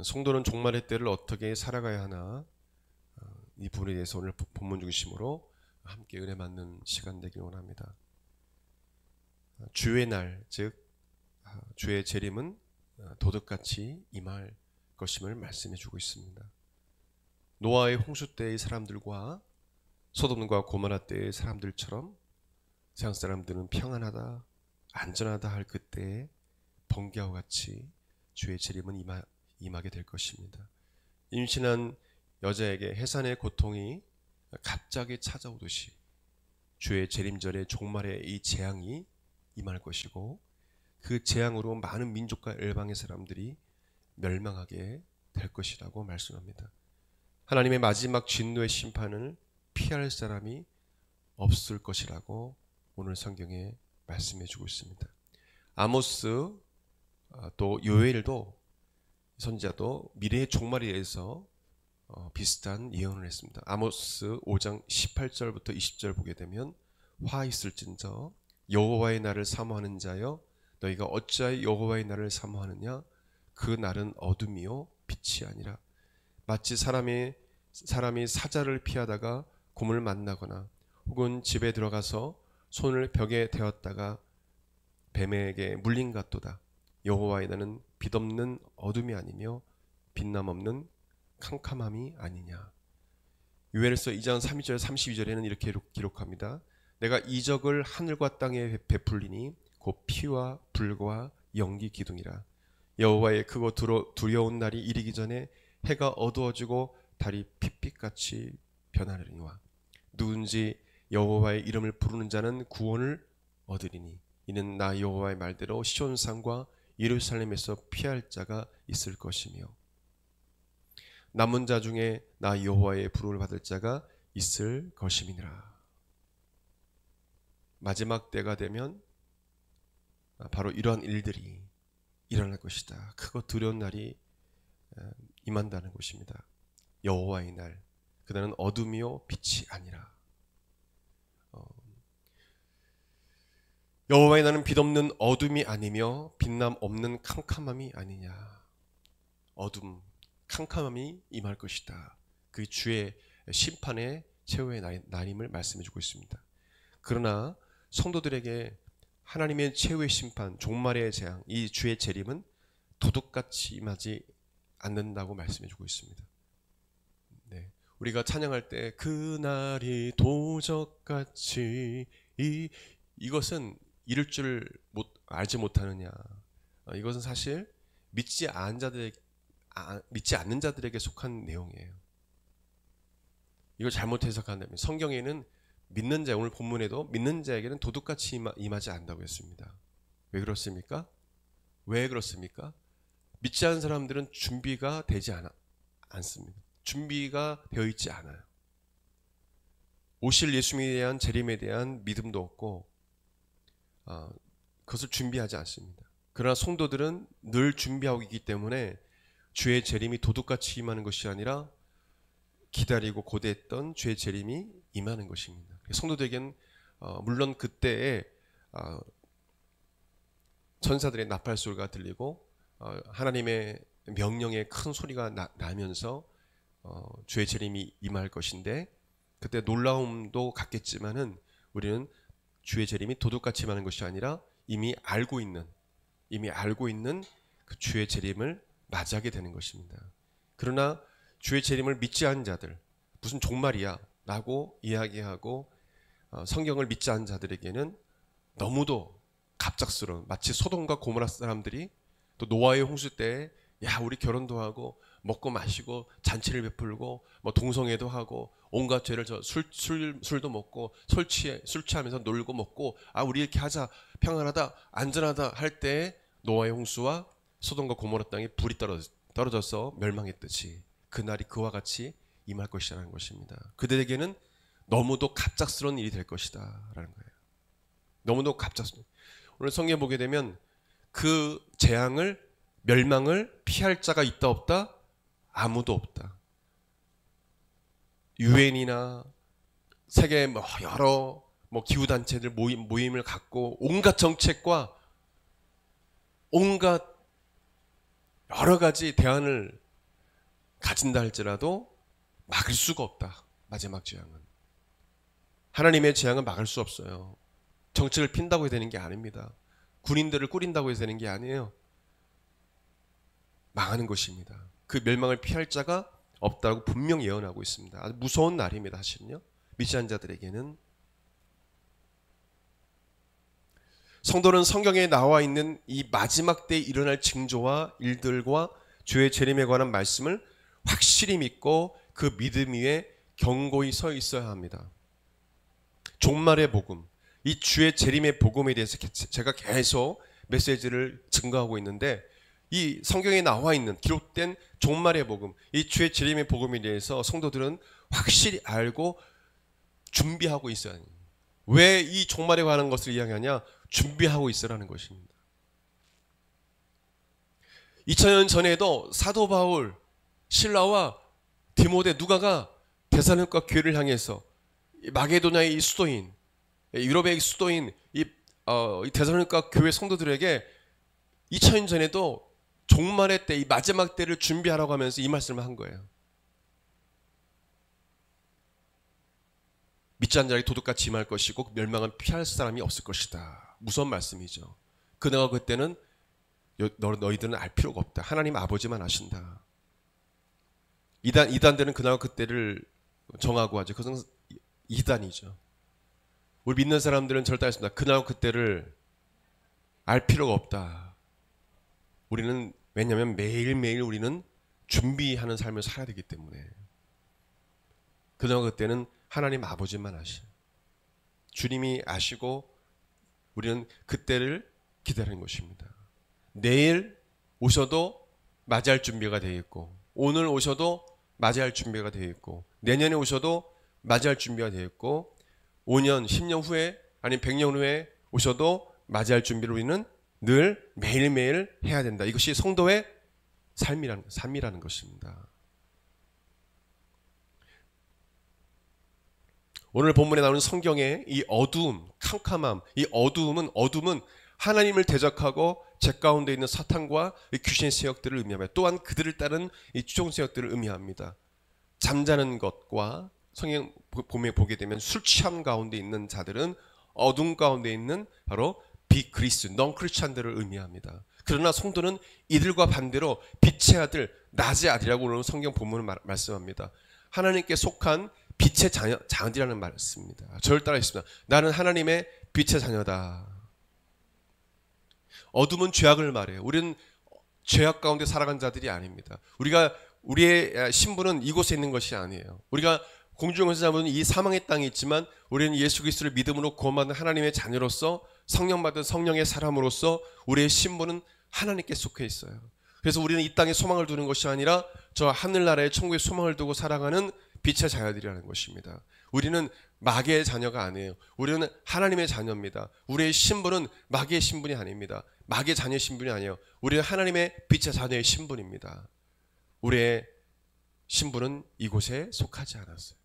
성도는 종말의 때를 어떻게 살아가야 하나, 이 부분에 대해서 오늘 본문 중심으로 함께 은혜 받는 시간 되길 원합니다. 주의 날, 즉 주의 재림은 도둑같이 임할 것임을 말씀해 주고 있습니다. 노아의 홍수 때의 사람들과 소돔과 고모라 때의 사람들처럼 세상 사람들은 평안하다, 안전하다 할 그때에 번개와 같이 주의 재림은 임하게 될 것입니다. 임신한 여자에게 해산의 고통이 갑자기 찾아오듯이 주의 재림절에 종말의 이 재앙이 임할 것이고, 그 재앙으로 많은 민족과 열방의 사람들이 멸망하게 될 것이라고 말씀합니다. 하나님의 마지막 진노의 심판을 피할 사람이 없을 것이라고 오늘 성경에 말씀해 주고 있습니다. 아모스 또 요엘도 선지자도 미래의 종말에 대해서 비슷한 예언을 했습니다. 아모스 5장 18절부터 20절 보게 되면, 화 있을진저 여호와의 날을 사모하는 자여, 너희가 어찌하여 여호와의 날을 사모하느냐? 그 날은 어둠이요 빛이 아니라, 마치 사람이 사자를 피하다가 곰을 만나거나 혹은 집에 들어가서 손을 벽에 대었다가 뱀에게 물린 같도다. 여호와의 날은 빛없는 어둠이 아니며 빛남 없는 캄캄함이 아니냐. 요엘서 2장 32절 32절에는 이렇게 기록합니다. 내가 이적을 하늘과 땅에 베풀리니 곧 피와 불과 연기 기둥이라. 여호와의 크고 두려운 날이 이르기 전에 해가 어두워지고 달이 핏빛같이 변하리니와, 누군지 여호와의 이름을 부르는 자는 구원을 얻으리니, 이는 나 여호와의 말대로 시온산과 예루살렘에서 피할 자가 있을 것이며, 남은 자 중에 나 여호와의 부름을 받을 자가 있을 것임이니라. 마지막 때가 되면 바로 이러한 일들이 일어날 것이다. 크고 두려운 날이 임한다는 것입니다. 여호와의 날, 그날은 어둠이요 빛이 아니라. 여호와의 날은 빛없는 어둠이 아니며 빛남 없는 캄캄함이 아니냐. 어둠, 캄캄함이 임할 것이다. 그 주의 심판의 최후의 날임을 말씀해 주고 있습니다. 그러나 성도들에게 하나님의 최후의 심판, 종말의 재앙, 이 주의 재림은 도둑같이 임하지 않는다고 말씀해 주고 있습니다. 네, 우리가 찬양할 때 그날이 도적같이, 이것은 이럴 줄 알지 못하느냐. 이것은 사실 믿지 않는 자들에게 속한 내용이에요. 이걸 잘못 해석한다면, 성경에는 믿는 자, 오늘 본문에도 믿는 자에게는 도둑같이 임하지 않는다고 했습니다. 왜 그렇습니까? 왜 그렇습니까? 믿지 않는 사람들은 준비가 되지 않습니다. 준비가 되어 있지 않아요. 오실 예수님에 대한 재림에 대한 믿음도 없고 그것을 준비하지 않습니다. 그러나 성도들은 늘 준비하고 있기 때문에 주의 재림이 도둑같이 임하는 것이 아니라 기다리고 고대했던 주의 재림이 임하는 것입니다. 성도들에게는 물론 그때에 천사들의 나팔 소리가 들리고 하나님의 명령의 큰 소리가 나면서 주의 재림이 임할 것인데, 그때 놀라움도 갖겠지만은 우리는 주의 재림이 도둑같이 임하는 것이 아니라 이미 알고 있는 그 주의 재림을 맞이하게 되는 것입니다. 그러나 주의 재림을 믿지 않은 자들, 무슨 종말이야 라고 이야기하고 성경을 믿지 않은 자들에게는 너무도 갑작스러운, 마치 소돔과 고모라 사람들이 또 노아의 홍수 때 야 우리 결혼도 하고 먹고 마시고 잔치를 베풀고 뭐 동성애도 하고 온갖 죄를 술도 먹고 술 취하면서 놀고 먹고 우리 이렇게 하자, 평안하다, 안전하다 할 때 노아의 홍수와 소돔과 고모라 땅에 불이 떨어져서 멸망했듯이 그날이 그와 같이 임할 것이라는 것입니다. 그들에게는 너무도 갑작스러운 일이 될 것이다 라는 거예요. 너무도 갑작스러운. 오늘 성경 보게 되면 그 재앙을, 멸망을 피할 자가 있다 없다? 아무도 없다. 유엔이나 세계 여러 기후단체들 모임을 갖고 온갖 정책과 온갖 여러 가지 대안을 가진다 할지라도 막을 수가 없다. 마지막 재앙은. 하나님의 재앙은 막을 수 없어요. 정책을 핀다고 해야 되는 게 아닙니다. 군인들을 꾸린다고 해야 되는 게 아니에요. 망하는 것입니다. 그 멸망을 피할 자가 없다고 분명히 예언하고 있습니다. 아주 무서운 날입니다. 사실은요. 믿지 않는 자들에게는. 성도는 성경에 나와 있는 이 마지막 때에 일어날 징조와 일들과 주의 재림에 관한 말씀을 확실히 믿고 그 믿음 위에 견고히 서 있어야 합니다. 종말의 복음, 이 주의 재림의 복음에 대해서 제가 계속 메시지를 증거하고 있는데, 이 성경에 나와 있는 기록된 종말의 복음, 이 주의 재림의 복음에 대해서 성도들은 확실히 알고 준비하고 있어야 합니다. 왜 이 종말에 관한 것을 이야기하냐? 준비하고 있으라는 것입니다. 2000년 전에도 사도 바울, 실라와 디모데, 누가가 데살로니가 교회를 향해서 마게도냐의 이 수도인, 유럽의 수도인 이 데살로니가 교회 성도들에게 2000년 전에도 종말의 때, 이 마지막 때를 준비하라고 하면서 이 말씀을 한 거예요. 믿지 않는 자에게 도둑같이 임할 것이고 멸망은 피할 사람이 없을 것이다. 무서운 말씀이죠. 그나마 그때는 너희들은 알 필요가 없다. 하나님 아버지만 아신다. 이단들은 그나마 그때를 정하고 하죠. 그것은 이단이죠. 우리 믿는 사람들은 절대 알습니다. 그나마 그때를 알 필요가 없다. 우리는 왜냐하면 매일매일 우리는 준비하는 삶을 살아야 되기 때문에. 그나마 그때는 하나님 아버지만 아셔요. 주님이 아시고 우리는 그때를 기다리는 것입니다. 내일 오셔도 맞이할 준비가 되어 있고, 오늘 오셔도 맞이할 준비가 되어 있고, 내년에 오셔도 맞이할 준비가 되어 있고, 5년, 10년 후에 아니면 100년 후에 오셔도 맞이할 준비를 우리는 늘 매일매일 해야 된다. 이것이 성도의 삶이라는 것입니다. 오늘 본문에 나오는 성경의 이 어두움, 캄캄함, 이 어두움은 하나님을 대적하고 제 가운데 있는 사탄과 귀신의 세력들을 의미합니다. 또한 그들을 따른 이 추종 세력들을 의미합니다. 잠자는 것과 성경 보게 되면 술 취함 가운데 있는 자들은 어둠 가운데 있는 바로 비그리스, 넌크리스찬들을 의미합니다. 그러나 성도는 이들과 반대로 빛의 아들, 낮의 아들이라고 오늘 성경 본문을 말씀합니다. 하나님께 속한 빛의 자녀들이라는 말씀입니다. 저를 따라 있습니다. 나는 하나님의 빛의 자녀다. 어둠은 죄악을 말해요. 우리는 죄악 가운데 살아간 자들이 아닙니다. 우리의 신분은 이곳에 있는 것이 아니에요. 우리가 공중에서 잡은 이 사망의 땅에 있지만 우리는 예수 그리스도를 믿음으로 구원받은 하나님의 자녀로서 성령 받은 성령의 사람으로서 우리의 신분은 하나님께 속해 있어요. 그래서 우리는 이 땅에 소망을 두는 것이 아니라 저 하늘나라의 천국에 소망을 두고 살아가는 빛의 자녀들이라는 것입니다. 우리는 마귀의 자녀가 아니에요. 우리는 하나님의 자녀입니다. 우리의 신분은 마귀의 신분이 아닙니다. 마귀의 자녀의 신분이 아니에요. 우리는 하나님의 빛의 자녀의 신분입니다. 우리의 신분은 이곳에 속하지 않았어요.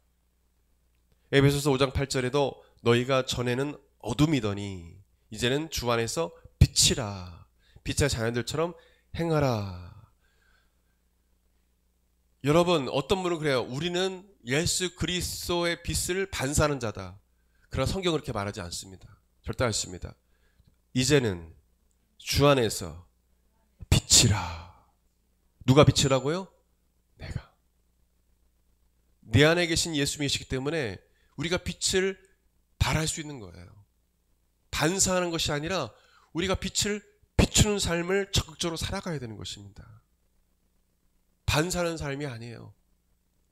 에베소서 5장 8절에도 너희가 전에는 어둠이더니 이제는 주 안에서 빛이라. 빛의 자녀들처럼 행하라. 여러분, 어떤 분은 그래요. 우리는 예수 그리스도의 빛을 반사하는 자다. 그러나 성경은 그렇게 말하지 않습니다. 절대 않습니다. 이제는 주 안에서 빛이라. 누가 빛이라고요? 내가. 내 안에 계신 예수님이시기 때문에 우리가 빛을 발할 수 있는 거예요. 반사하는 것이 아니라 우리가 빛을 비추는 삶을 적극적으로 살아가야 되는 것입니다. 반사하는 삶이 아니에요.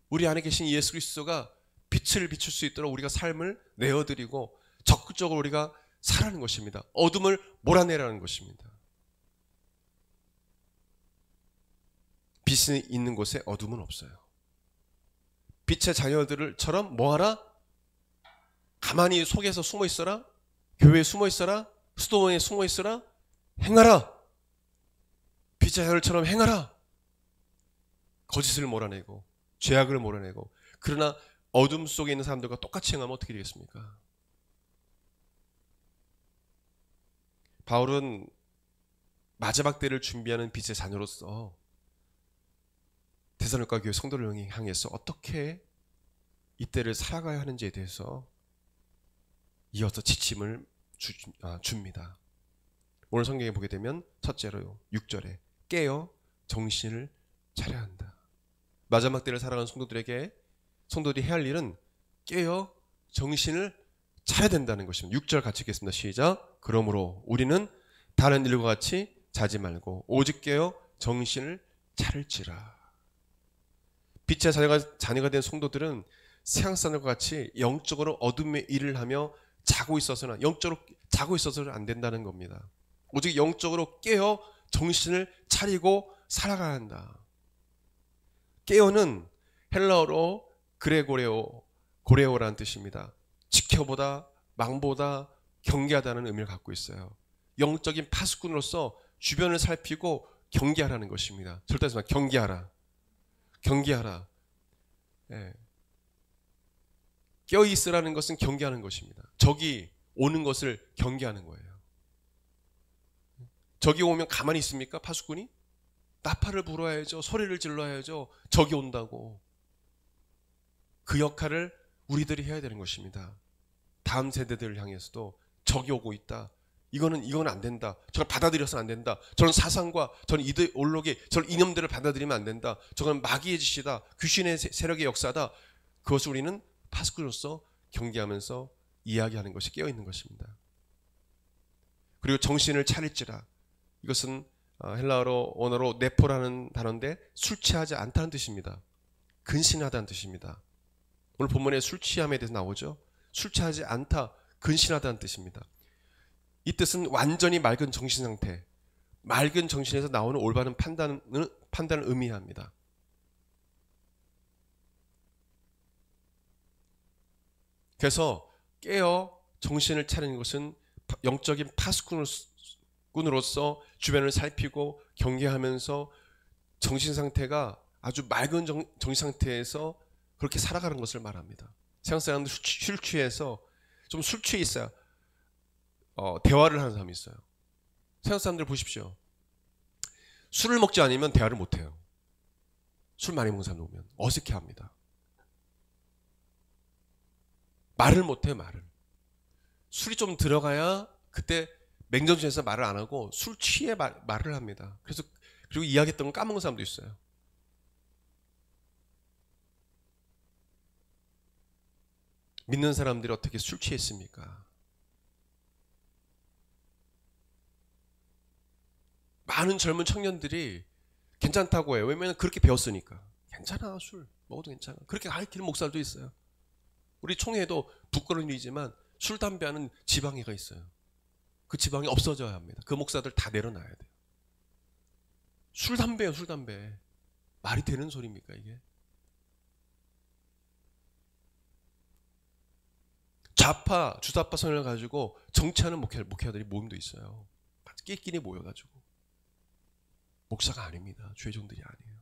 우리 안에 계신 예수 그리스도가 빛을 비출 수 있도록 우리가 삶을 내어드리고 적극적으로 우리가 살아가는 것입니다. 어둠을 몰아내라는 것입니다. 빛이 있는 곳에 어둠은 없어요. 빛의 자녀들처럼 뭐하라? 가만히 속에서 숨어 있어라? 교회에 숨어 있어라? 수도원에 숨어 있어라? 행하라! 빛의 자녀들처럼 행하라! 거짓을 몰아내고 죄악을 몰아내고. 그러나 어둠 속에 있는 사람들과 똑같이 행하면 어떻게 되겠습니까? 바울은 마지막 때를 준비하는 빛의 자녀로서 데살로니가 교회 성도를 향해서 어떻게 이때를 살아가야 하는지에 대해서 이어서 지침을 줍니다. 오늘 성경에 보게 되면 첫째로 6절에 깨어 정신을 차려야 한다. 마지막 때를 살아가는 성도들이 해야 할 일은 깨어 정신을 차려야 된다는 것입니다. 6절 같이 읽겠습니다. 시작. 그러므로 우리는 다른 일과 같이 자지 말고 오직 깨어 정신을 차릴지라. 빛의 자녀가 된 성도들은 세상사람과 같이 영적으로 어둠의 일을 하며 영적으로 자고 있어서는 안 된다는 겁니다. 오직 영적으로 깨어 정신을 차리고 살아가야 한다. 깨어는 헬라어로 고레오라는 뜻입니다. 지켜보다, 망보다, 경계하다는 의미를 갖고 있어요. 영적인 파수꾼으로서 주변을 살피고 경계하라는 것입니다. 절대서 경계하라. 예. 깨어있으라는 것은 경계하는 것입니다. 적이 오는 것을 경계하는 거예요. 적이 오면 가만히 있습니까? 파수꾼이? 나팔을 불어야죠. 소리를 질러야죠. 적이 온다고. 그 역할을 우리들이 해야 되는 것입니다. 다음 세대들을 향해서도 적이 오고 있다. 이건 안 된다. 저걸 받아들여서는 안 된다. 저런 사상과 저런 이데올로기, 저런 이념들을 받아들이면 안 된다. 저건 마귀의 짓이다. 귀신의 세력의 역사다. 그것을 우리는 파수꾼으로서 경계하면서 이야기하는 것이 깨어있는 것입니다. 그리고 정신을 차릴지라. 이것은 헬라어 언어로 네포라는 단어인데 술 취하지 않다는 뜻입니다. 근신하다는 뜻입니다. 오늘 본문에 술 취함에 대해서 나오죠. 술 취하지 않다, 근신하다는 뜻입니다. 이 뜻은 완전히 맑은 정신 상태, 맑은 정신에서 나오는 올바른 판단을 의미합니다. 그래서 깨어 정신을 차리는 것은 영적인 파수꾼으로서 주변을 살피고 경계하면서 정신 상태가 아주 맑은 정신 상태에서 그렇게 살아가는 것을 말합니다. 세상 사람들 술 취해서 좀 술 취해 있어야 대화를 하는 사람이 있어요. 세상 사람들 보십시오. 술을 먹지 않으면 대화를 못해요. 술 많이 먹는 사람 오면 어색해합니다. 말을 못해요. 말을. 술이 좀 들어가야 그때 맹정신에서 말을 안 하고 술 취해 말을 합니다. 그리고 이야기했던 걸 까먹는 사람도 있어요. 믿는 사람들이 어떻게 술 취했습니까? 많은 젊은 청년들이 괜찮다고 해요. 왜냐면 그렇게 배웠으니까. 괜찮아, 술 먹어도 괜찮아. 그렇게 가르치는 목사들도 있어요. 우리 총회도 부끄러운 일이지만 술, 담배하는 지방회가 있어요. 그 지방이 없어져야 합니다. 그 목사들 다 내려놔야 돼요. 술, 담배예요, 술, 담배. 말이 되는 소리입니까, 이게? 주사파 선을 가지고 정치하는 목회자들이 모임도 있어요. 끼리끼리 모여가지고. 목사가 아닙니다. 죄종들이 아니에요.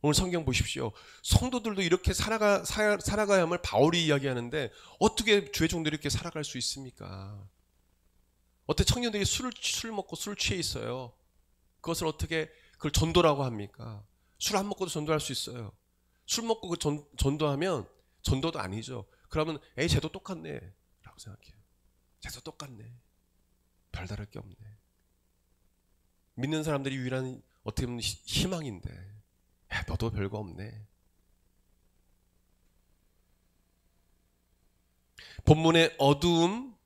오늘 성경 보십시오. 성도들도 이렇게 살아가야만 바울이 이야기하는데 어떻게 죄종들이 이렇게 살아갈 수 있습니까? 어떻게 청년들이 술 먹고 술 취해 있어요? 그것을 어떻게 그걸 전도라고 합니까? 술 안 먹고도 전도할 수 있어요. 술 먹고 그 전도하면 전도도 아니죠. 그러면 쟤도 똑같네 라고 생각해요. 쟤도 똑같네. 별다를 게 없네. 믿는 사람들이 유일한 어떻게 보면 희망인데 너도 별거 없네. 본문의 어두움,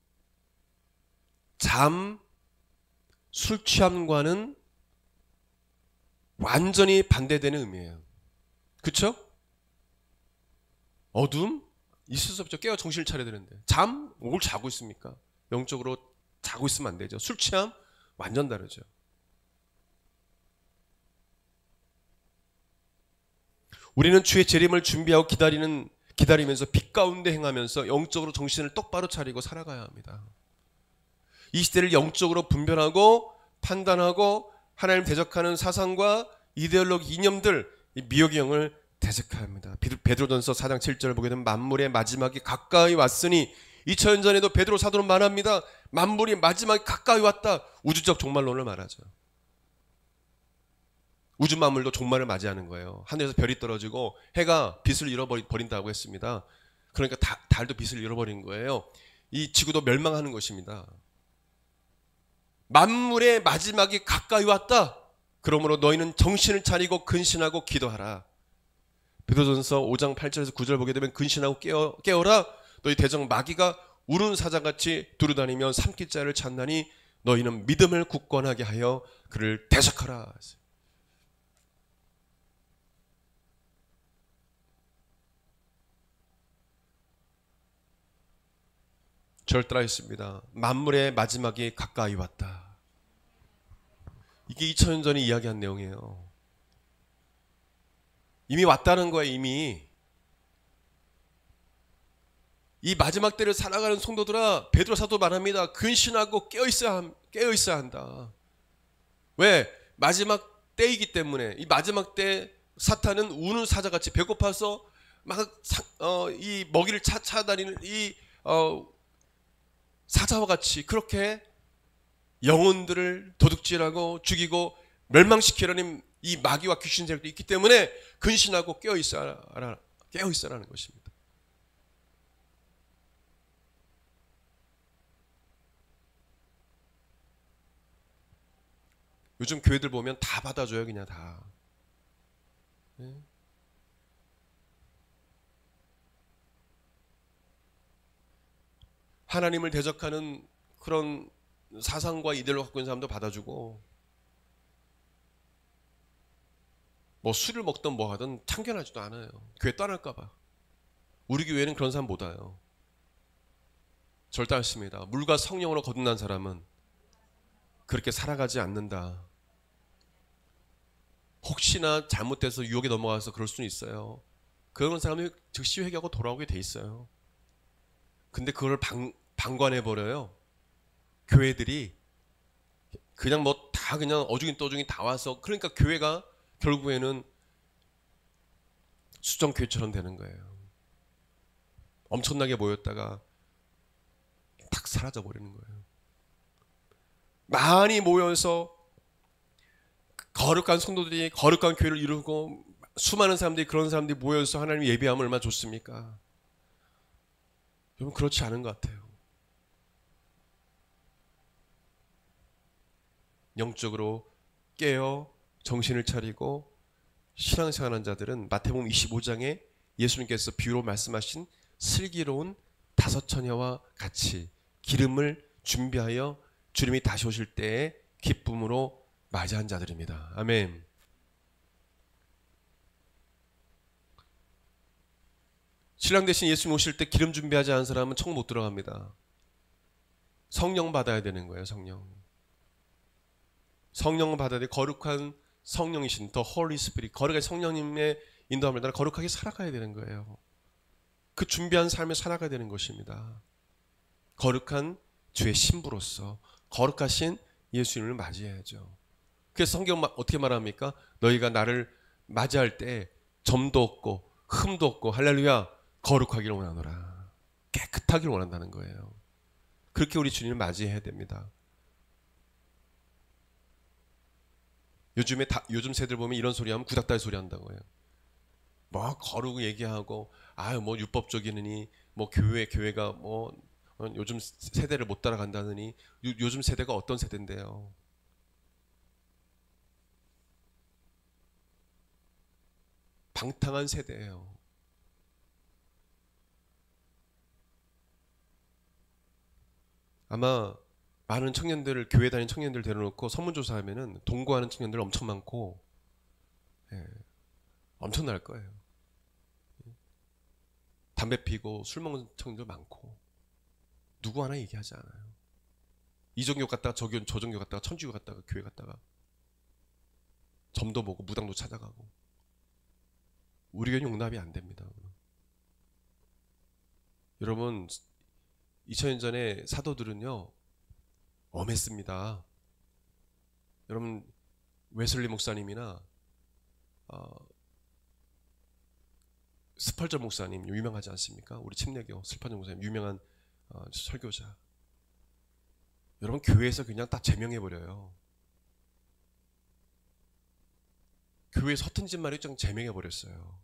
잠, 술 취함과는 완전히 반대되는 의미예요. 그렇죠? 어두움? 있을 수 없죠. 깨어 정신을 차려야 되는데. 잠? 뭘 자고 있습니까? 영적으로 자고 있으면 안 되죠. 술 취함? 완전 다르죠. 우리는 주의 재림을 준비하고 기다리면서 빛 가운데 행하면서 영적으로 정신을 똑바로 차리고 살아가야 합니다. 이 시대를 영적으로 분별하고 판단하고 하나님 대적하는 사상과 이데올로기 이념들, 이 미혹의 영을 대적해야 합니다. 베드로전서 4장 7절을 보게 되면 만물의 마지막이 가까이 왔으니 2000년 전에도 베드로 사도는 말합니다. 만물이 마지막이 가까이 왔다. 우주적 종말론을 말하죠. 우주 만물도 종말을 맞이하는 거예요. 하늘에서 별이 떨어지고 해가 빛을 잃어버린다고 했습니다. 그러니까 달도 빛을 잃어버린 거예요. 이 지구도 멸망하는 것입니다. 만물의 마지막이 가까이 왔다. 그러므로 너희는 정신을 차리고 근신하고 기도하라. 베드로전서 5장 8절에서 9절 보게 되면 근신하고 깨어라. 너희 대적 마귀가 우는 사자같이 두루다니며 삼킬 자를 찾나니 너희는 믿음을 굳건하게 하여 그를 대적하라. 절 따라 했습니다. 만물의 마지막이 가까이 왔다. 이게 2000년 전에 이야기한 내용이에요. 이미 왔다는 거예요. 이미. 이 마지막 때를 살아가는 성도들아, 베드로 사도 말합니다. 근신하고 깨어있어야 한다. 왜? 마지막 때이기 때문에. 이 마지막 때 사탄은 우는 사자같이 배고파서 막 이 먹이를 찾아다니는 이 사자와 같이 그렇게 영혼들을 도둑질하고 죽이고 멸망시키려는 이 마귀와 귀신 세력도 있기 때문에 근신하고 깨어있어라는 것입니다. 요즘 교회들 보면 다 받아줘요. 그냥 다. 하나님을 대적하는 그런 사상과 이데올로 갖고 있는 사람도 받아주고, 뭐 술을 먹든 뭐 하든 참견하지도 않아요. 교회 떠날까봐. 우리 교회는 그런 사람 못 와요. 절대 않습니다. 물과 성령으로 거듭난 사람은 그렇게 살아가지 않는다. 혹시나 잘못돼서 유혹에 넘어가서 그럴 수는 있어요. 그런 사람이 즉시 회개하고 돌아오게 돼 있어요. 근데 그걸 방관해버려요. 교회들이 그냥 뭐 다 그냥 어중이 떠중이 다 와서, 그러니까 교회가 결국에는 수정교회처럼 되는 거예요. 엄청나게 모였다가 딱 사라져 버리는 거예요. 많이 모여서 거룩한 성도들이 거룩한 교회를 이루고 수많은 사람들이, 그런 사람들이 모여서 하나님 예배하면 얼마나 좋습니까? 여러분, 그렇지 않은 것 같아요. 영적으로 깨어 정신을 차리고 신앙생활하는 자들은 마태복음 25장에 예수님께서 비유로 말씀하신 슬기로운 5 처녀와 같이 기름을 준비하여 주님이 다시 오실 때에 기쁨으로 맞이한 자들입니다. 아멘. 신랑 대신 예수님 오실 때 기름 준비하지 않은 사람은 천국 못 들어갑니다. 성령 받아야 되는 거예요. 성령 받아야 돼. 거룩한 성령이신 더 홀리 스피릿, 거룩한 성령님의 인도함을 따라 거룩하게 살아가야 되는 거예요. 그 준비한 삶을 살아가야 되는 것입니다. 거룩한 주의 신부로서 거룩하신 예수님을 맞이해야죠. 그래서 성경 어떻게 말합니까? 너희가 나를 맞이할 때 점도 없고 흠도 없고 할렐루야 거룩하기를 원하노라. 깨끗하기를 원한다는 거예요. 그렇게 우리 주님을 맞이해야 됩니다. 요즘 새들 보면 이런 소리 하면 구닥다리 소리 한다고 해요. 뭐 거룩 얘기하고 뭐 율법적이느니 뭐 교회가 뭐 요즘 세대를 못 따라간다느니. 요즘 세대가 어떤 세대인데요? 방탕한 세대예요. 아마 많은 청년들을, 교회 다니는 청년들 데려놓고 설문조사하면은 동거하는 청년들 엄청 많고, 엄청날 거예요. 담배 피고 술 먹는 청년들 많고, 누구 하나 얘기하지 않아요. 이종교 갔다가 저종교 갔다가 천주교 갔다가 교회 갔다가 점도 보고 무당도 찾아가고. 우리 교회는 용납이 안 됩니다. 여러분, 2000년 전에 사도들은요 엄했습니다. 여러분, 웨슬리 목사님이나 스펄전 목사님 유명하지 않습니까? 우리 침례교 스펄전 목사님 유명한 설교자. 여러분, 교회에서 그냥 딱 제명해버려요. 교회 서툰 짓말이 좀 제명해 버렸어요.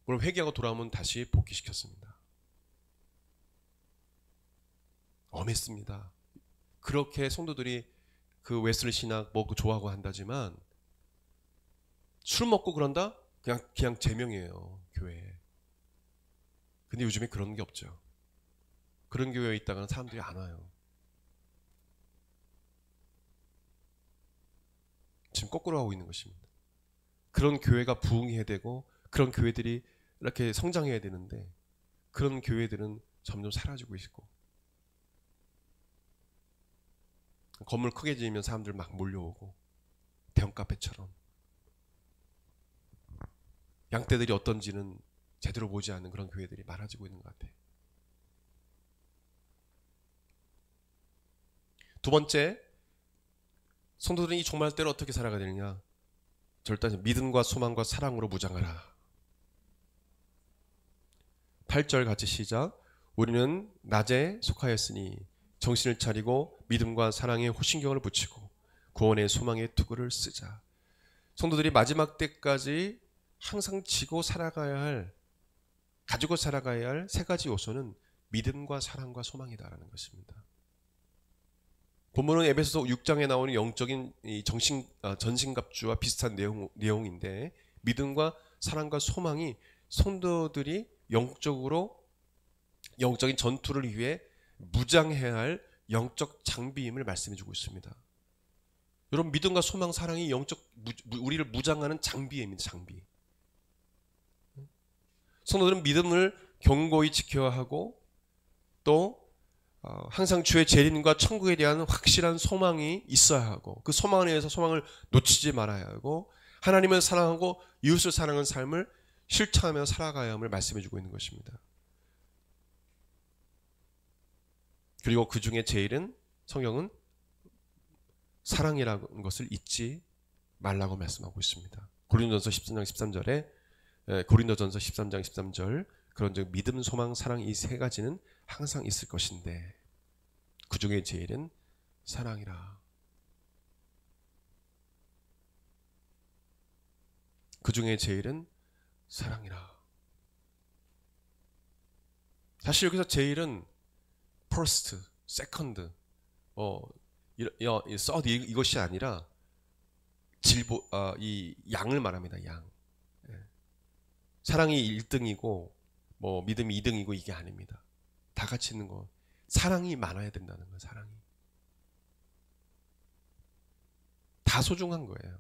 그럼 회개하고 돌아오면 다시 복귀시켰습니다. 엄했습니다. 그렇게 성도들이 그 웨슬리 신학 먹고 좋아하고 한다지만 술 먹고 그런다? 그냥 제명이에요, 교회에. 근데 요즘에 그런 게 없죠. 그런 교회에 있다가는 사람들이 안 와요. 지금 거꾸로 하고 있는 것입니다. 그런 교회가 부흥해야 되고 그런 교회들이 이렇게 성장해야 되는데 그런 교회들은 점점 사라지고 있고, 건물 크게 지으면 사람들 막 몰려오고 대형 카페처럼 양떼들이 어떤지는 제대로 보지 않는 그런 교회들이 많아지고 있는 것 같아요. 두 번째, 성도들은 이 종말 때를 어떻게 살아가야 되느냐? 절대 믿음과 소망과 사랑으로 무장하라. 8절 같이 시작. 우리는 낮에 속하였으니 정신을 차리고 믿음과 사랑에 호신경을 붙이고 구원의 소망의 투구를 쓰자. 성도들이 마지막 때까지 항상 지고 살아가야 할, 가지고 살아가야 할 세 가지 요소는 믿음과 사랑과 소망이다라는 것입니다. 본문은 에베소서 6장에 나오는 영적인 전신갑주와 비슷한 내용인데, 믿음과 사랑과 소망이 성도들이 영적인 전투를 위해 무장해야 할 영적 장비임을 말씀해주고 있습니다. 여러분, 믿음과 소망, 사랑이 우리를 무장하는 장비입니다. 장비. 성도들은 믿음을 견고히 지켜야 하고 또 항상 주의 재림과 천국에 대한 확실한 소망이 있어야 하고, 그 소망에 의해서 소망을 놓치지 말아야 하고, 하나님을 사랑하고 이웃을 사랑하는 삶을 실천하며 살아가야 함을 말씀해주고 있는 것입니다. 그리고 그 중에 제일은 성경은 사랑이라는 것을 잊지 말라고 말씀하고 있습니다. 고린도전서 13장 13절 그런 즉 믿음, 소망, 사랑 이 세 가지는 항상 있을 것인데 그 중에 제일은 사랑이라. 그 중에 제일은 사랑이라. 사실 여기서 제일은 first, second, third 이것이 아니라 이 양을 말합니다. 양. 사랑이 1등이고 믿음이 2등이고 이게 아닙니다. 다 같이 있는 거. 사랑이 많아야 된다는 거예요. 사랑이. 다 소중한 거예요.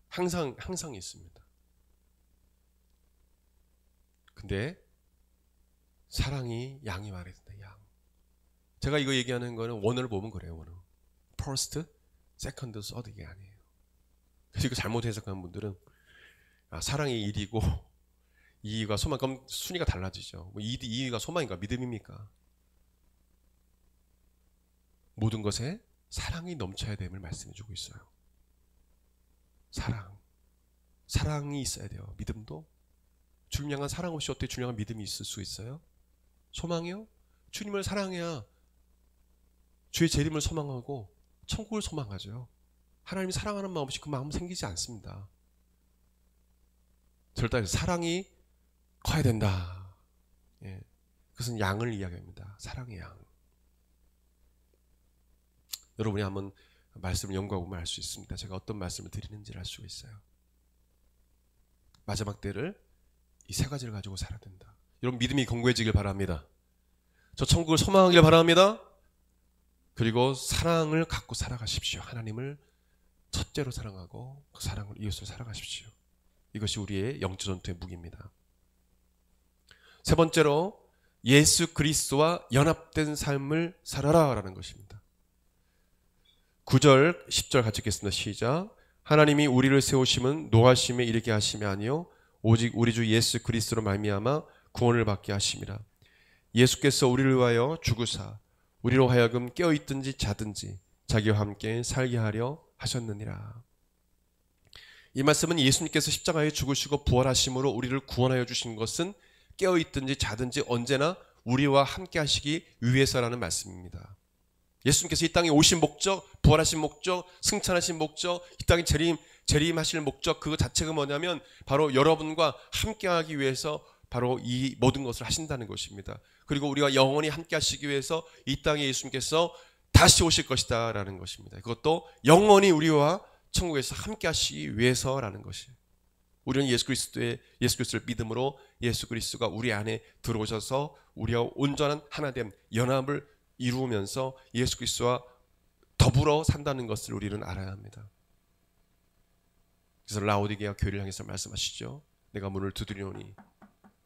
항상 있습니다. 근데 사랑이 양이 많아야 된다. 양. 제가 이거 얘기하는 거는 원어를 보면 그래요. 원어. first, second, third 이게 아니에요. 그래서 이거 잘못 해석하는 분들은 사랑이 1이고 2위가 소망, 그럼 순위가 달라지죠. 2위가 소망인가 믿음입니까? 모든 것에 사랑이 넘쳐야 됨을 말씀해주고 있어요. 사랑이 있어야 돼요. 믿음도 주님 향한 사랑 없이 어떻게 주님 향한 믿음이 있을 수 있어요? 소망이요? 주님을 사랑해야 주의 재림을 소망하고 천국을 소망하죠. 하나님이 사랑하는 마음 없이 그 마음은 생기지 않습니다. 절대 사랑이 커야 된다. 예. 그것은 양을 이야기합니다. 사랑의 양. 여러분이 한번 말씀을 연구하고 보면 알 수 있습니다. 제가 어떤 말씀을 드리는지를 알 수가 있어요. 마지막 때를 이 세 가지를 가지고 살아야 된다. 여러분 믿음이 견고해지길 바랍니다. 저 천국을 소망하길 바랍니다. 그리고 사랑을 갖고 살아가십시오. 하나님을 첫째로 사랑하고 그 사랑으로 이웃을 살아가십시오. 이것이 우리의 영적 전투의 무기입니다. 세 번째로 예수 그리스도와 연합된 삶을 살아라 라는 것입니다. 9절 10절 같이 읽겠습니다. 시작. 하나님이 우리를 세우심은 노하심에 이르게 하심이 아니요 오직 우리 주 예수 그리스도로 말미암아 구원을 받게 하심이라. 예수께서 우리를 위하여 죽으사 우리로 하여금 깨어있든지 자든지 자기와 함께 살게 하려 하셨느니라. 이 말씀은 예수님께서 십자가에 죽으시고 부활하심으로 우리를 구원하여 주신 것은 깨어있든지 자든지 언제나 우리와 함께 하시기 위해서라는 말씀입니다. 예수님께서 이 땅에 오신 목적, 부활하신 목적, 승천하신 목적, 이 땅에 재림하실 목적 그 자체가 뭐냐면 바로 여러분과 함께하기 위해서 바로 이 모든 것을 하신다는 것입니다. 그리고 우리가 영원히 함께 하시기 위해서 이 땅에 예수님께서 다시 오실 것이다 라는 것입니다. 그것도 영원히 우리와 천국에서 함께 하시기 위해서라는 것이에요. 우리는 예수 그리스도를 믿음으로 예수 그리스도가 우리 안에 들어오셔서 우리와 온전한 하나됨, 연합을 이루면서 예수 그리스도와 더불어 산다는 것을 우리는 알아야 합니다. 그래서 라오디게아 교회를 향해서 말씀하시죠. 내가 문을 두드리노니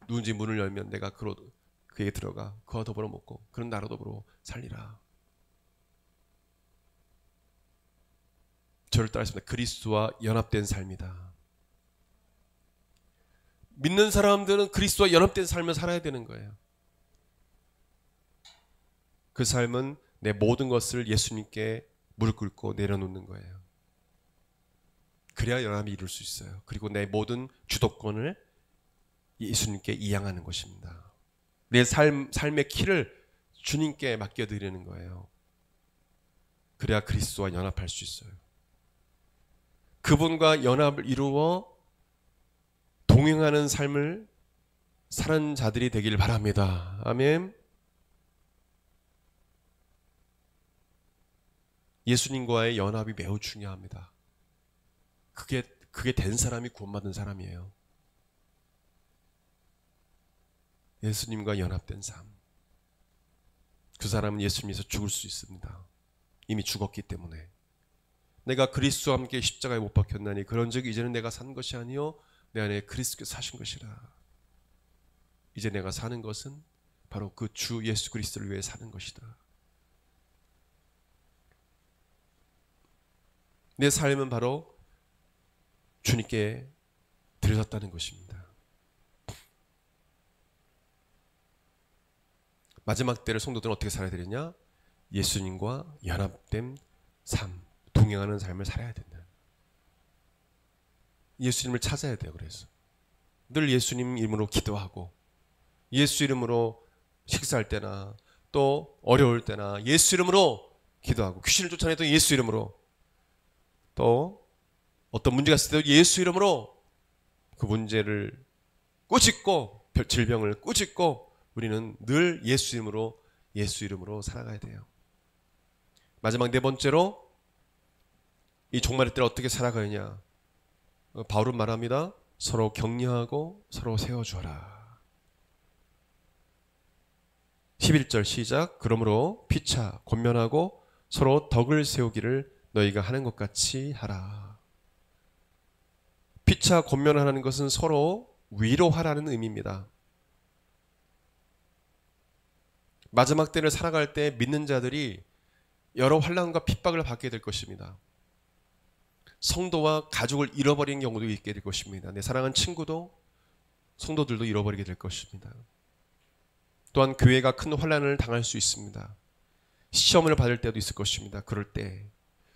누군지 문을 열면 내가 그에게 들어가 그와 더불어 먹고 그런 나로 더불어 살리라. 저를 따르십니다. 그리스도와 연합된 삶이다. 믿는 사람들은 그리스도와 연합된 삶을 살아야 되는 거예요. 그 삶은 내 모든 것을 예수님께 무릎 꿇고 내려놓는 거예요. 그래야 연합이 이룰 수 있어요. 그리고 내 모든 주도권을 예수님께 이양하는 것입니다. 내 삶의 키를 주님께 맡겨드리는 거예요. 그래야 그리스도와 연합할 수 있어요. 그분과 연합을 이루어 동행하는 삶을 사는 자들이 되길 바랍니다. 아멘. 예수님과의 연합이 매우 중요합니다. 그게 된 사람이 구원받은 사람이에요. 예수님과 연합된 삶. 그 사람은 예수님에서 죽을 수 있습니다. 이미 죽었기 때문에. 내가 그리스도와 함께 십자가에 못 박혔나니 그런즉 이제는 내가 산 것이 아니요 내 안에 그리스도께서 사신 것이라. 이제 내가 사는 것은 바로 그 주 예수 그리스도를 위해 사는 것이다. 내 삶은 바로 주님께 드려졌다는 것입니다. 마지막 때를 성도들은 어떻게 살아야 되느냐? 예수님과 연합된 삶, 동행하는 삶을 살아야 된다. 예수님을 찾아야 돼요. 그래서 늘 예수님 이름으로 기도하고 예수 이름으로 식사할 때나 또 어려울 때나 예수 이름으로 기도하고 귀신을 쫓아내도 예수 이름으로 또 어떤 문제가 있을 때 예수 이름으로 그 문제를 꾸짖고 질병을 꾸짖고 우리는 늘 예수 이름으로 살아가야 돼요. 마지막 네 번째로 이 종말의 때를 어떻게 살아가느냐. 바울은 말합니다. 서로 격려하고 서로 세워주어라. 11절 시작. 그러므로 피차 권면하고 서로 덕을 세우기를 너희가 하는 것 같이 하라. 피차 권면하라는 것은 서로 위로하라는 의미입니다. 마지막 때를 살아갈 때 믿는 자들이 여러 환난과 핍박을 받게 될 것입니다. 성도와 가족을 잃어버리는 경우도 있게 될 것입니다. 내 사랑하는 친구도 성도들도 잃어버리게 될 것입니다. 또한 교회가 큰 환난을 당할 수 있습니다. 시험을 받을 때도 있을 것입니다. 그럴 때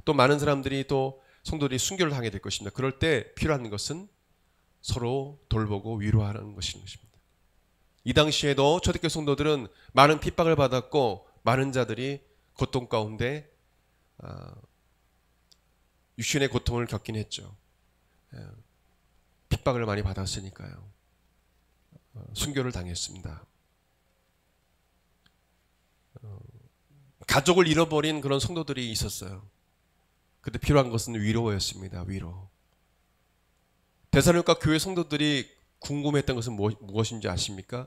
또 많은 사람들이 또 성도들이 순교를 당하게 될 것입니다. 그럴 때 필요한 것은 서로 돌보고 위로하는 것입니다. 이 당시에도 초대교회 성도들은 많은 핍박을 받았고 많은 자들이 고통 가운데 육신의 고통을 겪긴 했죠. 핍박을 많이 받았으니까요. 순교를 당했습니다. 가족을 잃어버린 그런 성도들이 있었어요. 그때 필요한 것은 위로였습니다. 위로. 데살로니가 교회 성도들이 궁금했던 것은 무엇인지 아십니까?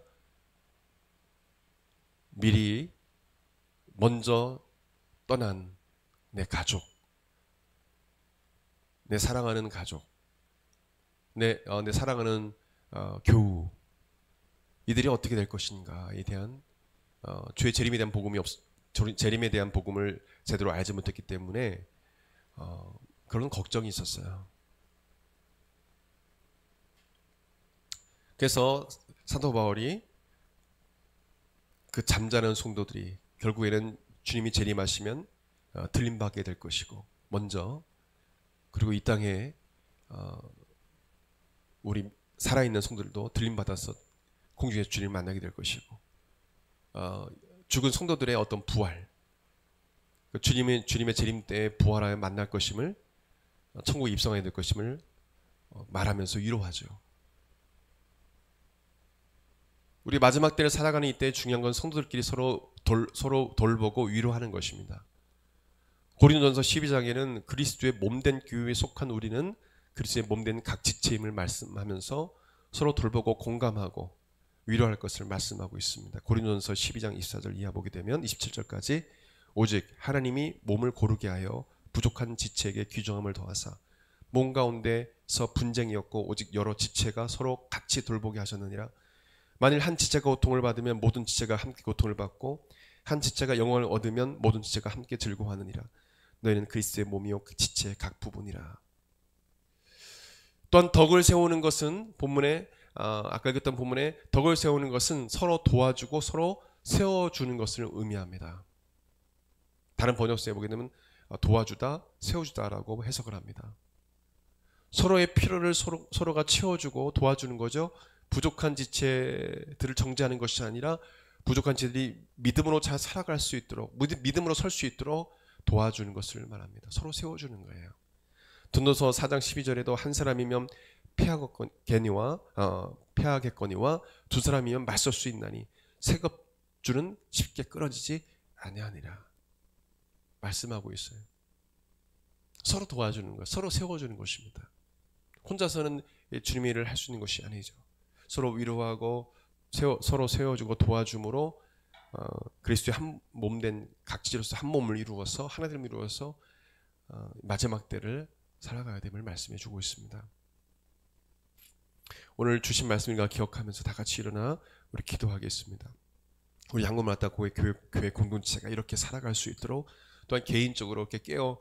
미리 먼저 떠난 내 가족, 내 사랑하는 가족, 내 사랑하는 교우, 이들이 어떻게 될 것인가에 대한 주의 재림에 대한 재림에 대한 복음을 제대로 알지 못했기 때문에 그런 걱정이 있었어요. 그래서 사도 바울이 그 잠자는 성도들이 결국에는 주님이 재림하시면 들림받게 될 것이고 먼저 그리고 이 땅에 우리 살아있는 성도들도 들림받아서 공중에서 주님을 만나게 될 것이고 죽은 성도들의 어떤 부활 주님의 재림 때에 부활하여 만날 것임을 천국에 입성하게 될 것임을 말하면서 위로하죠. 우리 마지막 때를 살아가는 이때 중요한 건 성도들끼리 서로 돌보고 위로하는 것입니다. 고린도전서 12장에는 그리스도의 몸된 교회에 속한 우리는 그리스도의 몸된 각 지체임을 말씀하면서 서로 돌보고 공감하고 위로할 것을 말씀하고 있습니다. 고린도전서 12장 24절 이하 보게 되면 27절까지 오직 하나님이 몸을 고르게 하여 부족한 지체에게 귀정함을 더하사 몸 가운데서 분쟁이 없고 오직 여러 지체가 서로 같이 돌보게 하셨느니라. 만일 한 지체가 고통을 받으면 모든 지체가 함께 고통을 받고 한 지체가 영광을 얻으면 모든 지체가 함께 즐거워하느니라. 너희는 그리스도의 몸이요 그 지체의 각 부분이라. 또한 덕을 세우는 것은 본문에 아까 읽었던 본문에 덕을 세우는 것은 서로 도와주고 서로 세워주는 것을 의미합니다. 다른 번역서에 보게 되면 도와주다, 세워주다라고 해석을 합니다. 서로의 필요를 서로가 채워주고 도와주는 거죠. 부족한 지체들을 정죄하는 것이 아니라 부족한 지체들이 믿음으로 잘 살아갈 수 있도록, 믿음으로 설 수 있도록 도와주는 것을 말합니다. 서로 세워주는 거예요. 든도서 4장 12절에도 한 사람이면 패하겠거니와 두 사람이면 맞설 수 있나니 세겁줄은 쉽게 끊어지지 아니하니라 말씀하고 있어요. 서로 도와주는 것, 서로 세워주는 것입니다. 혼자서는 주님의 일을 할 수 있는 것이 아니죠. 서로 위로하고 서로 세워주고 도와줌으로 그리스도의 한 몸된 각지로서 한 몸을 이루어서 하나님을 이루어서 마지막 때를 살아가야 됨을 말씀해 주고 있습니다. 오늘 주신 말씀을 기억하면서 다 같이 일어나 우리 기도하겠습니다. 우리 양금마다 교회 공동체가 이렇게 살아갈 수 있도록 또한 개인적으로 이렇게 깨어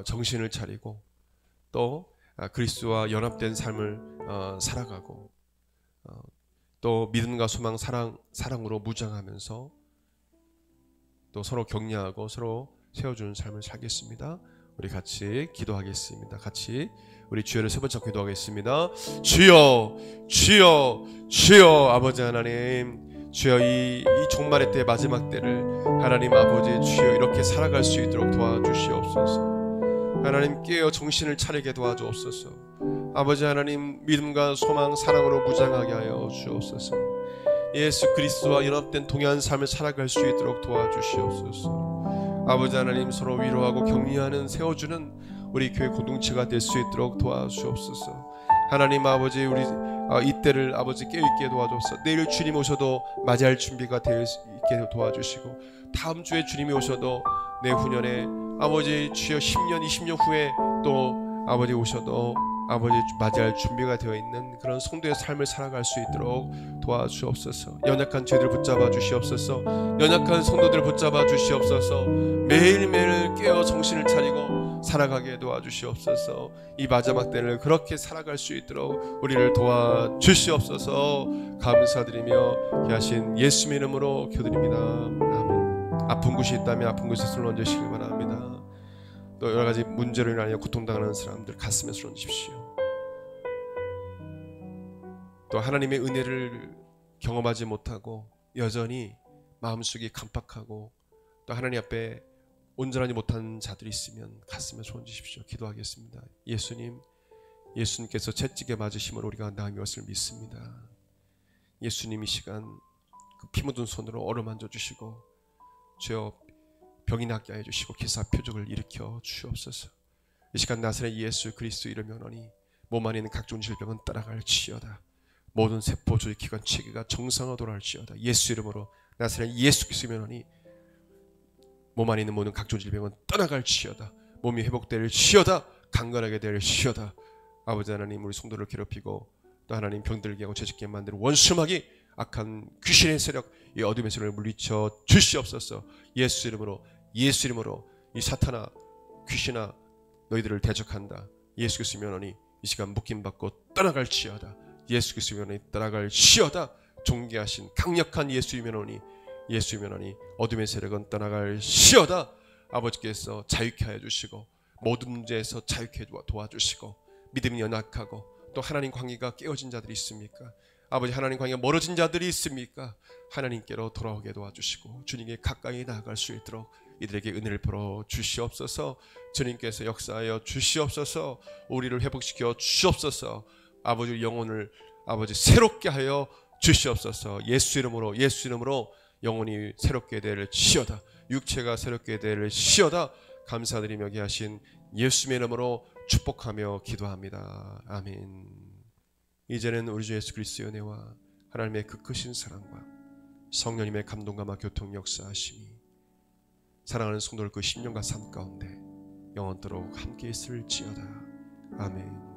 정신을 차리고 또 그리스도와 연합된 삶을 살아가고 또 믿음과 소망 사랑으로 무장하면서 또 서로 격려하고 서로 세워주는 삶을 살겠습니다. 우리 같이 기도하겠습니다. 같이 우리 주여를 세 번 쳐 기도하겠습니다. 주여 주여 주여 아버지 하나님, 주여 이 종말의 때 마지막 때를 하나님 아버지 주여 이렇게 살아갈 수 있도록 도와주시옵소서. 하나님 깨어 정신을 차리게 도와주옵소서. 아버지 하나님 믿음과 소망 사랑으로 무장하게 하여 주옵소서. 예수 그리스도와 연합된 동일한 삶을 살아갈 수 있도록 도와주시옵소서. 아버지 하나님 서로 위로하고 격려하는 세워주는 우리 교회 공동체가 될 수 있도록 도와주옵소서. 하나님 아버지 우리 이때를 아버지 깨어있게 도와주옵소서. 내일 주님 오셔도 맞이할 준비가 되어 있게 도와주시고 다음 주에 주님이 오셔도 내후년에 아버지 주여 10년 20년 후에 또 아버지 오셔도 아버지 맞이할 준비가 되어 있는 그런 성도의 삶을 살아갈 수 있도록 도와주옵소서. 연약한 죄들을 붙잡아 주시옵소서. 연약한 성도들을 붙잡아 주시옵소서. 매일매일 깨어 정신을 차리고 살아가게 도와주시옵소서. 이 마지막 때를 그렇게 살아갈 수 있도록 우리를 도와주시옵소서. 감사드리며 귀하신 예수님의 이름으로 기도드립니다. 아멘. 아픈 곳이 있다면 아픈 곳에 손을 얹으시기 바랍니다. 또 여러가지 문제로 인하여 고통당하는 사람들 가슴에 손 얹으십시오. 또 하나님의 은혜를 경험하지 못하고 여전히 마음속이 강팍하고 또 하나님 앞에 온전하지 못한 자들이 있으면 가슴에 손 얹으십시오. 기도하겠습니다. 예수님께서 채찍에 맞으심으로 우리가 나은 것을 믿습니다. 예수님 이 시간 그 피 묻은 손으로 어루만져 주시고 주여 병이 낫게 해 주시고 기사 표적을 일으켜 주옵소서. 이 시간 나사렛 예수 그리스도 이름을 명하니 몸 안에 있는 각종 질병은 떠나갈지어다. 모든 세포 조직 기관 체계가 정상으로 돌아갈지어다. 예수 이름으로 나사렛 예수 그리스도 명하니 몸 안에 있는 모든 각종 질병은 떠나갈지어다. 몸이 회복될지어다. 강건하게 될지어다. 아버지 하나님 우리 성도를 괴롭히고 또 하나님 병들게 하고 죄짓게 만드는 원수마귀 악한 귀신의 세력 이 어둠의 세력을 물리쳐 주시옵소서. 예수 이름으로 이 사탄아 귀신아 너희들을 대적한다. 예수 그리스도 명하니 이 시간 묶임받고 떠나갈지어다. 예수 그리스도 명하니 떠나갈지어다. 존귀하신 강력한 예수 명하니 어둠의 세력은 떠나갈지어다. 아버지께서 자유케 하여 주시고 모든 문제에서 자유케 도와주시고 믿음이 연약하고 또 하나님 관계가 깨어진 자들이 있습니까? 아버지 하나님 관계가 멀어진 자들이 있습니까? 하나님께로 돌아오게 도와주시고 주님께 가까이 나아갈 수 있도록 이들에게 은혜를 풀어 주시옵소서. 주님께서 역사하여 주시옵소서. 우리를 회복시켜 주시옵소서. 아버지 영혼을 아버지 새롭게 하여 주시옵소서. 예수 이름으로 영혼이 새롭게 될 시어다. 육체가 새롭게 될 시어다. 감사드리며 여기 하신 예수님의 이름으로 축복하며 기도합니다. 아멘. 이제는 우리 주 예수 그리스도의 은혜와 하나님의 그 크신 사랑과 성령님의 감동감화 교통 역사하심이 사랑하는 성도들 그 10년과 삶 가운데 영원토록 함께 있을지어다. 아멘.